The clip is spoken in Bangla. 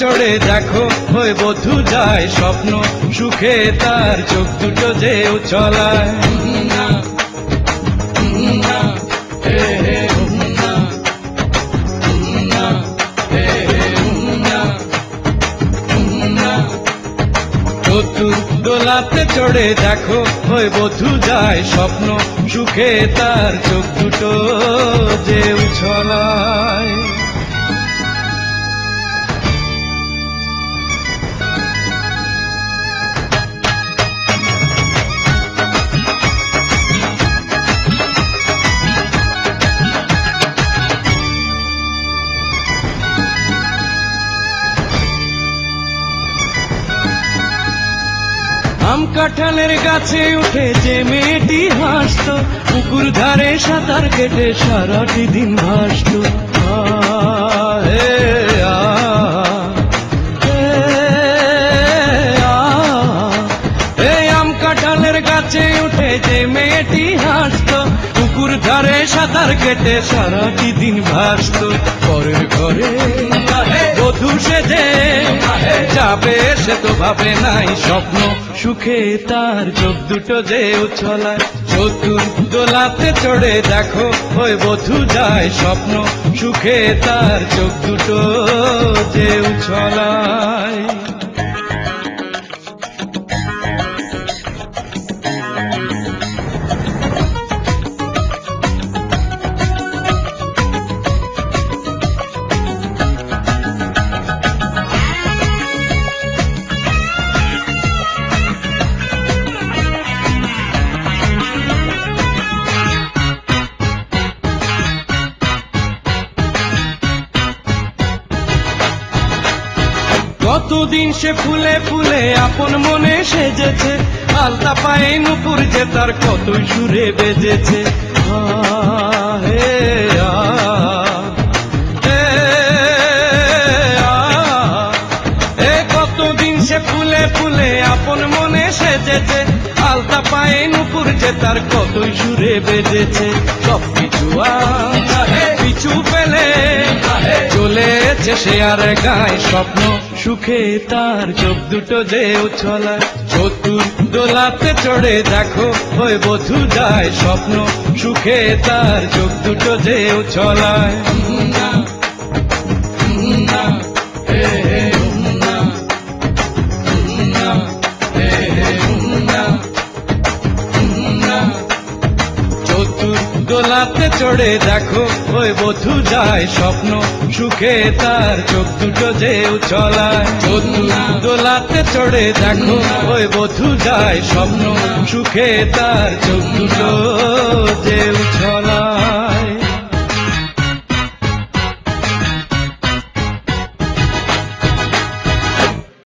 চড়ে দেখো ওই বধূ যায় স্বপ্ন সুখে তার চোখ দুটো যে উছলায়। চতুর দোলাতে চড়ে দেখো ওই বধূ যায় স্বপ্ন সুখে তার চোখ দুটো যে উছলায়। আম কাঁঠালের গাছে উঠে যে মেয়েটি হাসত, পুকুর ধারে সাঁতার কেটে সারাটি দিন ভাসত। আম কাঁঠালের গাছে উঠে যে মেয়েটি হাসত, পুকুর ধারে সাঁতার কেটে সারাটি দিন ভাসত। পরের ঘরে বধূ সেজে যাবে সে তো ভাবে নাই স্বপ্ন সুখে তার চোখ দুটো যে উছলায়। চতুর দোলাতে চড়ে দেখো ওই বধূ যায় স্বপ্ন সুখে তার চোখ দুটো যে উছলায়। কতদিন সে ফুলে ফুলে আপন মনে সেজেছে, আলতা পায়ে নুপুর যে তার কতই সুরে বেজেছে। কতদিন সে ফুলে ফুলে আপন মনে সেজেছে, আলতা পায়ে নুপুর যে তার কতই সুরে বেজেছে। সবকিছু পিছু ফেলে চলেছে সে আর গায় স্বপ্ন সুখে তার চোখ দুটো যে উছলায়। চতুর দোলাতে চড়ে দেখো ওই বধূ যায় স্বপ্ন সুখে তার চোখ দুটো যে উছলায়। চতুর দোলাতে চড়ে দেখো ওই বধূ যায় স্বপ্ন সুখে তার চোখ দুটো যে উছলায়। চতুর দোলাতে চড়ে দেখো ওই বধূ যায় স্বপ্ন সুখে তার চোখ দুটো যে উছলায়।